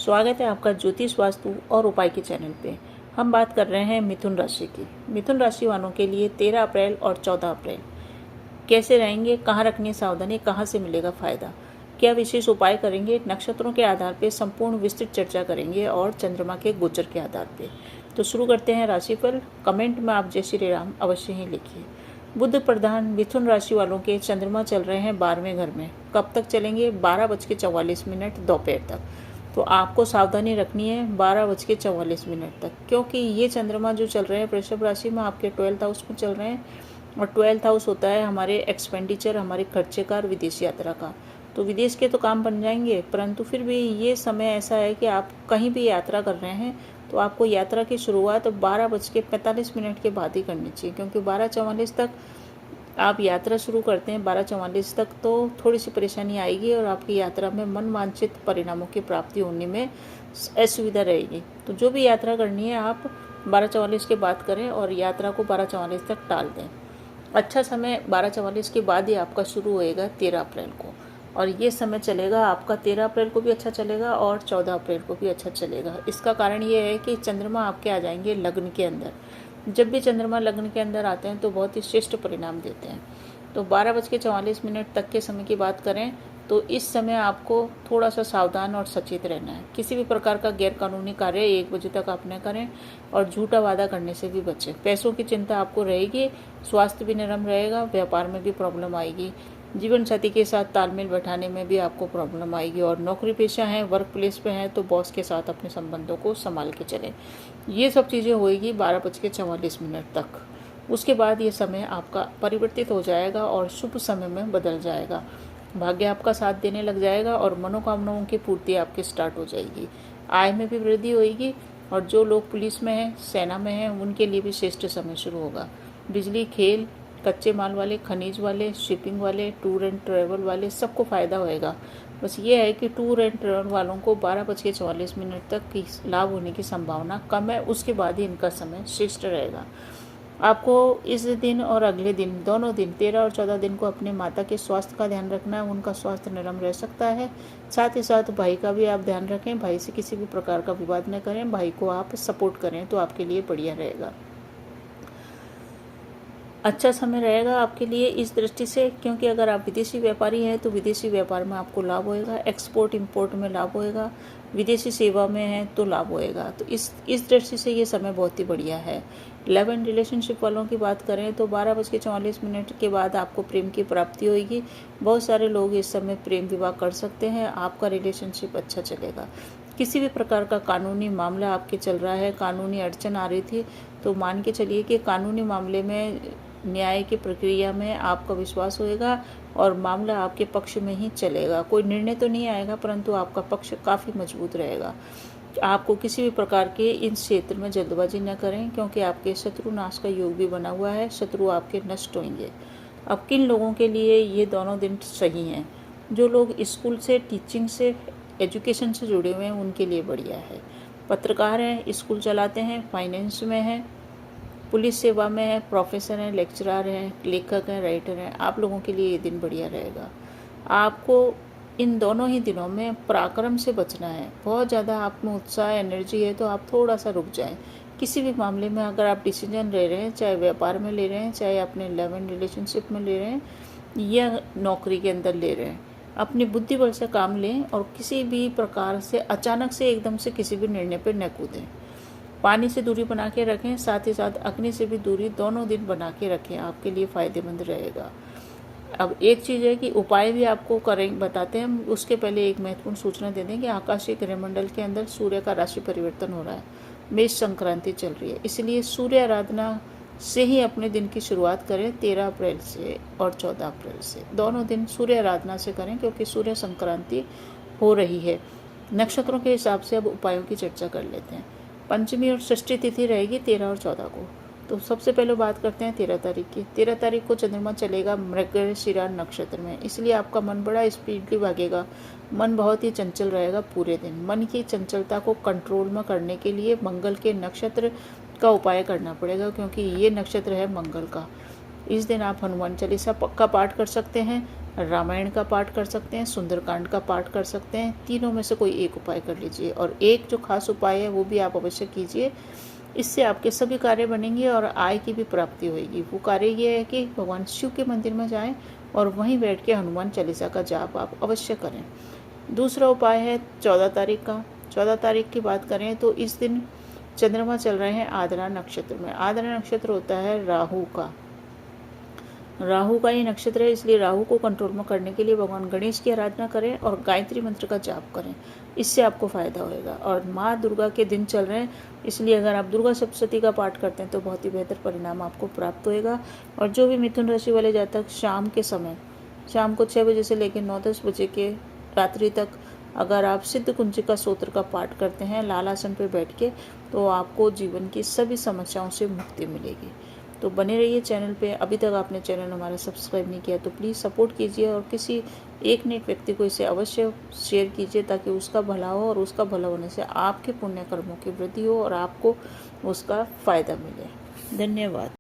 स्वागत है आपका ज्योतिष वास्तु और उपाय के चैनल पे। हम बात कर रहे हैं मिथुन राशि की। मिथुन राशि वालों के लिए 13 अप्रैल और 14 अप्रैल कैसे रहेंगे, कहाँ रखनी है सावधानी, कहाँ से मिलेगा फ़ायदा, क्या विशेष उपाय करेंगे, नक्षत्रों के आधार पे संपूर्ण विस्तृत चर्चा करेंगे और चंद्रमा के गोचर के आधार पे। तो शुरू करते हैं राशिफल। कमेंट में आप जय श्री राम अवश्य ही लिखिए। बुध प्रधान मिथुन राशि वालों के चंद्रमा चल रहे हैं 12वें घर में। कब तक चलेंगे? 12:44 दोपहर तक। तो आपको सावधानी रखनी है 12:44 तक, क्योंकि ये चंद्रमा जो चल रहे हैं वृषभ राशि में आपके 12th हाउस में चल रहे हैं। और 12th हाउस होता है हमारे एक्सपेंडिचर, हमारे खर्चे का और विदेश यात्रा का। तो विदेश के तो काम बन जाएंगे, परंतु फिर भी ये समय ऐसा है कि आप कहीं भी यात्रा कर रहे हैं तो आपको यात्रा की शुरुआत 12:45 के बाद ही करनी चाहिए, क्योंकि 12:44 तक आप यात्रा शुरू करते हैं। 12:44 तक तो थोड़ी सी परेशानी आएगी और आपकी यात्रा में मन वांछित परिणामों की प्राप्ति होने में असुविधा रहेगी। तो जो भी यात्रा करनी है आप 12:44 के बाद करें और यात्रा को 12:44 तक टाल दें। अच्छा समय 12:44 के बाद ही आपका शुरू होएगा 13 अप्रैल को, और ये समय चलेगा आपका 13 अप्रैल को भी अच्छा चलेगा और 14 अप्रैल को भी अच्छा चलेगा। इसका कारण ये है कि चंद्रमा आपके आ जाएंगे लग्न के अंदर। जब भी चंद्रमा लग्न के अंदर आते हैं तो बहुत ही श्रेष्ठ परिणाम देते हैं। तो 12:44 तक के समय की बात करें तो इस समय आपको थोड़ा सा सावधान और सचेत रहना है। किसी भी प्रकार का गैरकानूनी कार्य 1 बजे तक आप न करें और झूठा वादा करने से भी बचें। पैसों की चिंता आपको रहेगी, स्वास्थ्य भी नरम रहेगा, व्यापार में भी प्रॉब्लम आएगी, जीवन साथी के साथ तालमेल बैठाने में भी आपको प्रॉब्लम आएगी। और नौकरी पेशा हैं, वर्क प्लेस पे हैं तो बॉस के साथ अपने संबंधों को संभाल के चलें। ये सब चीज़ें होएगी 12:44 तक। उसके बाद ये समय आपका परिवर्तित हो जाएगा और शुभ समय में बदल जाएगा। भाग्य आपका साथ देने लग जाएगा और मनोकामनाओं की पूर्ति आपकी स्टार्ट हो जाएगी। आय में भी वृद्धि होएगी और जो लोग पुलिस में हैं, सेना में हैं, उनके लिए भी श्रेष्ठ समय शुरू होगा। बिजली, खेल, कच्चे माल वाले, खनिज वाले, शिपिंग वाले, टूर एंड ट्रैवल वाले सबको फ़ायदा होएगा। बस ये है कि टूर एंड ट्रैवल वालों को 12:44 तक की लाभ होने की संभावना कम है। उसके बाद ही इनका समय श्रेष्ठ रहेगा। आपको इस दिन और अगले दिन, दोनों दिन 13 और 14 दिन को अपने माता के स्वास्थ्य का ध्यान रखना है। उनका स्वास्थ्य नरम रह सकता है। साथ ही साथ भाई का भी आप ध्यान रखें। भाई से किसी भी प्रकार का विवाद न करें, भाई को आप सपोर्ट करें तो आपके लिए बढ़िया रहेगा। अच्छा समय रहेगा आपके लिए इस दृष्टि से, क्योंकि अगर आप विदेशी व्यापारी हैं तो विदेशी व्यापार में आपको लाभ होएगा, एक्सपोर्ट इंपोर्ट में लाभ होएगा, विदेशी सेवा में है तो लाभ होएगा। तो इस दृष्टि से ये समय बहुत ही बढ़िया है। लव एंड रिलेशनशिप वालों की बात करें तो 12:44 के बाद आपको प्रेम की प्राप्ति होगी। बहुत सारे लोग इस समय प्रेम विवाह कर सकते हैं। आपका रिलेशनशिप अच्छा चलेगा। किसी भी प्रकार का कानूनी मामला आपके चल रहा है, कानूनी अड़चन आ रही थी, तो मान के चलिए कि कानूनी मामले में न्याय की प्रक्रिया में आपका विश्वास होएगा और मामला आपके पक्ष में ही चलेगा। कोई निर्णय तो नहीं आएगा, परंतु आपका पक्ष काफ़ी मजबूत रहेगा। आपको किसी भी प्रकार के इन क्षेत्र में जल्दबाजी न करें, क्योंकि आपके शत्रु नाश का योग भी बना हुआ है। शत्रु आपके नष्ट होंगे। अब किन लोगों के लिए ये दोनों दिन सही हैं? जो लोग स्कूल से, टीचिंग से, एजुकेशन से जुड़े हुए हैं उनके लिए बढ़िया है। पत्रकार हैं, स्कूल चलाते हैं, फाइनेंस में हैं, पुलिस सेवा में है, प्रोफेसर हैं, लेक्चरर हैं, लेखक हैं, राइटर हैं, आप लोगों के लिए ये दिन बढ़िया रहेगा। आपको इन दोनों ही दिनों में पराक्रम से बचना है। बहुत ज़्यादा आप में उत्साह, एनर्जी है तो आप थोड़ा सा रुक जाएं। किसी भी मामले में अगर आप डिसीजन ले रहे हैं, चाहे व्यापार में ले रहे हैं, चाहे अपने लव एंड रिलेशनशिप में ले रहे हैं या नौकरी के अंदर ले रहे हैं, अपनी बुद्धि बल से काम लें और किसी भी प्रकार से अचानक से एकदम से किसी भी निर्णय पर न कूदें। पानी से दूरी बना के रखें, साथ ही साथ अग्नि से भी दूरी दोनों दिन बना के रखें, आपके लिए फ़ायदेमंद रहेगा। अब एक चीज़ है कि उपाय भी आपको करें बताते हैं, उसके पहले एक महत्वपूर्ण सूचना दे दें कि आकाशीय गृहमंडल के अंदर सूर्य का राशि परिवर्तन हो रहा है। मेष संक्रांति चल रही है, इसलिए सूर्य आराधना से ही अपने दिन की शुरुआत करें। 13 अप्रैल से और 14 अप्रैल से दोनों दिन सूर्य आराधना से करें, क्योंकि सूर्य संक्रांति हो रही है। नक्षत्रों के हिसाब से अब उपायों की चर्चा कर लेते हैं। पंचमी और षष्ठी तिथि रहेगी 13 और 14 को। तो सबसे पहले बात करते हैं 13 तारीख की। 13 तारीख को चंद्रमा चलेगा मृगशिरा नक्षत्र में, इसलिए आपका मन बड़ा स्पीडली भागेगा। मन बहुत ही चंचल रहेगा पूरे दिन। मन की चंचलता को कंट्रोल में करने के लिए मंगल के नक्षत्र का उपाय करना पड़ेगा, क्योंकि ये नक्षत्र है मंगल का। इस दिन आप हनुमान चालीसा का पाठ कर सकते हैं। रामायण का पाठ कर सकते हैं, सुंदरकांड का पाठ कर सकते हैं। तीनों में से कोई एक उपाय कर लीजिए, और एक जो खास उपाय है वो भी आप अवश्य कीजिए। इससे आपके सभी कार्य बनेंगे और आय की भी प्राप्ति होगी। वो कार्य ये है कि भगवान शिव के मंदिर में जाएं और वहीं बैठ के हनुमान चालीसा का जाप आप अवश्य करें। दूसरा उपाय है 14 तारीख का। 14 तारीख की बात करें तो इस दिन चंद्रमा चल रहे हैं आद्रा नक्षत्र में। आद्रा नक्षत्र होता है राहु का। राहु का ही नक्षत्र है, इसलिए राहु को कंट्रोल में करने के लिए भगवान गणेश की आराधना करें और गायत्री मंत्र का जाप करें। इससे आपको फायदा होगा। और माँ दुर्गा के दिन चल रहे हैं, इसलिए अगर आप दुर्गा सप्तशती का पाठ करते हैं तो बहुत ही बेहतर परिणाम आपको प्राप्त होएगा। और जो भी मिथुन राशि वाले जातक शाम के समय, शाम को 6 बजे से लेकर 9-10 बजे के रात्रि तक अगर आप सिद्ध कुंजिका स्तोत्र का पाठ करते हैं लाल आसन पर बैठ के, तो आपको जीवन की सभी समस्याओं से मुक्ति मिलेगी। तो बने रहिए चैनल पे। अभी तक आपने चैनल हमारा सब्सक्राइब नहीं किया तो प्लीज़ सपोर्ट कीजिए और किसी एक नेक व्यक्ति को इसे अवश्य शेयर कीजिए, ताकि उसका भला हो और उसका भला होने से आपके पुण्य कर्मों की वृद्धि हो और आपको उसका फ़ायदा मिले। धन्यवाद।